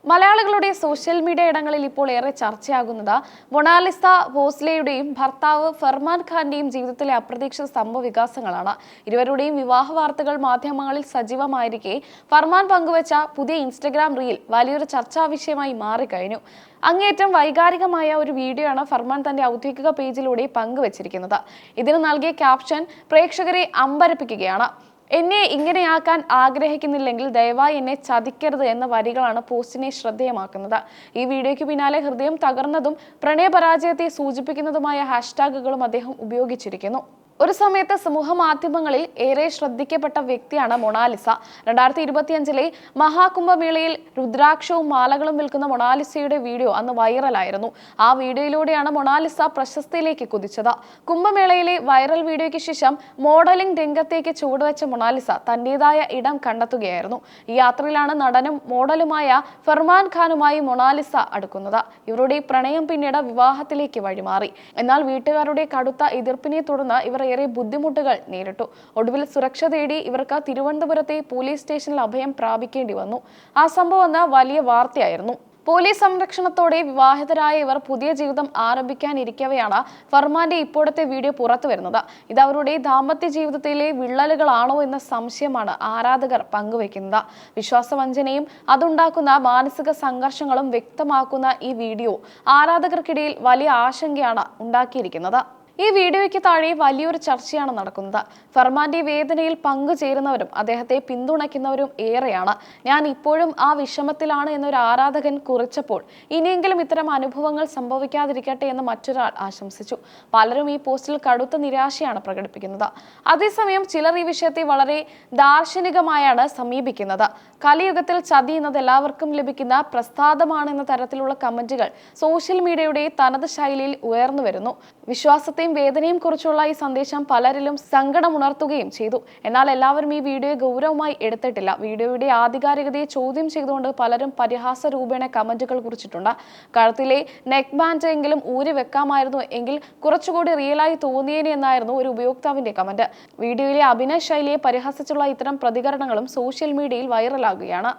മലയാളികളുടെ social media ഇടങ്ങളിൽ ഇപ്പോൾ ഏറെ ചർച്ചയാകുന്നത് മൊണാലിസ ഭോസ്ലെയുടെയും ഭർത്താവ് ഫർമാൻ ഖാന്റെയും ജീവിതത്തിലെ അപ്രതീക്ഷിത സംഭവ വികാസങ്ങളാണ്. ഇരുവരുടെയും വിവാഹ വാർത്തകൾ മാധ്യമങ്ങളിൽ സജീവമായിരിക്കെ ഫർമാൻ പങ്കുവച്ച പുതിയ ഇൻസ്റ്റഗ്രാം റീൽ വലിയൊരു ചർച്ചാ വിഷയമായി മാറിക്കഴിഞ്ഞു. അങ്ങേയറ്റം വൈകാരികമായ ഒരു വീഡിയോ ആണ് ഫർമാൻ തന്റെ ഔദ്യോഗിക പേജിലൂടെ പങ്കുവച്ചിരിക്കുന്നത്. ഇതിന് നൽകിയ ക്യാപ്ഷൻ പ്രേക്ഷകരെ അമ്പരപ്പിക്കുകയാണ്. എന്നെ ഇങ്ങനെയാക്കാൻ ആഗ്രഹിക്കുന്നില്ലെങ്കിൽ ദയവായി എന്നെ ചതിക്കരുത് എന്ന വരികളാണ് പോസ്റ്റിനെ ശ്രദ്ധേയമാക്കുന്നത്. ഈ വീഡിയോയ്ക്ക് പിന്നാലെ ഹൃദയം തകർന്നതും പ്രണയപരാജയത്തെ സൂചിപ്പിക്കുന്നതുമായ ഹാഷ്ടാഗുകളും അദ്ദേഹം ഉപയോഗിച്ചിരിക്കുന്നു. ഒരു സമയത്ത് സമൂഹ മാധ്യമങ്ങളിൽ ഏറെ ശ്രദ്ധിക്കപ്പെട്ട വ്യക്തിയാണ് മൊണാലിസ. 2025 മഹാകുംഭമേളയിൽ രുദ്രാക്ഷവും മാലകളും വിൽക്കുന്ന മൊണാലിസയുടെ വീഡിയോ അന്ന് വൈറലായിരുന്നു. ആ വീഡിയോയിലൂടെയാണ് മൊണാലിസ പ്രശസ്തിയിലേക്ക് കുതിച്ചത്. കുംഭമേളയിലെ വൈറൽ വീഡിയോയ്ക്ക് ശേഷം മോഡലിംഗ് രംഗത്തേക്ക് ചുവടുവെച്ച മൊണാലിസ തന്റേതായ ഇടം കണ്ടെത്തുകയായിരുന്നു. ഈ യാത്രയിലാണ് നടനും മോഡലുമായ ഫർമാൻ ഖാനുമായി മൊണാലിസ അടുക്കുന്നത്. ഇവരുടെ പ്രണയം പിന്നീട് വിവാഹത്തിലേക്ക് വഴിമാറി. എന്നാൽ വീട്ടുകാരുടെ കടുത്ത എതിർപ്പിനെ തുടർന്ന് ഇവർ ഏറെ ബുദ്ധിമുട്ടുകൾ നേരിട്ടു. ഒടുവിൽ സുരക്ഷ തേടി ഇവർക്ക് തിരുവനന്തപുരത്തെ പോലീസ് സ്റ്റേഷനിൽ അഭയം പ്രാപിക്കേണ്ടി വന്നു. ആ സംഭവം വലിയ വാർത്തയായിരുന്നു. പോലീസ് സംരക്ഷണത്തോടെ വിവാഹിതരായ ഇവർ പുതിയ ജീവിതം ആരംഭിക്കാനിരിക്കവെയാണ് ഫർമാന്റെ ഇപ്പോഴത്തെ വീഡിയോ പുറത്തു വരുന്നത്. ഇത് അവരുടെ ദാമ്പത്യ ജീവിതത്തിലെ വിള്ളലുകളാണോ എന്ന സംശയമാണ് ആരാധകർ പങ്കുവെക്കുന്നത്. വിശ്വാസവഞ്ചനയും അതുണ്ടാക്കുന്ന മാനസിക സംഘർഷങ്ങളും വ്യക്തമാക്കുന്ന ഈ വീഡിയോ ആരാധകർക്കിടയിൽ വലിയ ആശങ്കയാണ് ഉണ്ടാക്കിയിരിക്കുന്നത്. ഈ വീഡിയോയ്ക്ക് താഴെ വലിയൊരു ചർച്ചയാണ് നടക്കുന്നത്. ഫർമാന്റെ വേദനയിൽ പങ്കുചേരുന്നവരും അദ്ദേഹത്തെ പിന്തുണയ്ക്കുന്നവരും ഏറെയാണ്. ഞാൻ ഇപ്പോഴും ആ വിഷമത്തിലാണ് എന്നൊരു ആരാധകൻ കുറിച്ചപ്പോൾ ഇനിയെങ്കിലും ഇത്തരം അനുഭവങ്ങൾ സംഭവിക്കാതിരിക്കട്ടെ എന്ന് മറ്റൊരാൾ ആശംസിച്ചു. പലരും ഈ പോസ്റ്റിൽ കടുത്ത നിരാശയാണ് പ്രകടിപ്പിക്കുന്നത്. അതേസമയം ചിലർ ഈ വിഷയത്തെ വളരെ ദാർശനികമായാണ് സമീപിക്കുന്നത്. കലിയുഗത്തിൽ ചതി എന്നത് എല്ലാവർക്കും ലഭിക്കുന്ന പ്രസാദമാണെന്ന തരത്തിലുള്ള കമന്റുകൾ സോഷ്യൽ മീഡിയയുടെ തനത് ശൈലിയിൽ ഉയർന്നു വരുന്നു. വിശ്വാസത്തെയും വേദനയും കുറിച്ചുള്ള ഈ സന്ദേശം പലരിലും സങ്കടം ഉണർത്തുകയും ചെയ്തു. എന്നാൽ എല്ലാവരും ഈ വീഡിയോയെ ഗൗരവമായി എടുത്തിട്ടില്ല. വീഡിയോയുടെ ആധികാരികതയെ ചോദ്യം ചെയ്തുകൊണ്ട് പലരും പരിഹാസ രൂപേണ കമന്റുകൾ കുറിച്ചിട്ടുണ്ട്. കഴുത്തിലെ നെക്ക് ബാൻഡ് എങ്കിലും ഊരി വെക്കാമായിരുന്നു എങ്കിൽ കുറച്ചുകൂടി റിയലായി തോന്നിയേനെ എന്നായിരുന്നു ഒരു ഉപയോക്താവിന്റെ കമന്റ്. വീഡിയോയിലെ അഭിനയ ശൈലിയെ പരിഹസിച്ചുള്ള ഇത്തരം പ്രതികരണങ്ങളും സോഷ്യൽ മീഡിയയിൽ വൈറലാകുകയാണ്.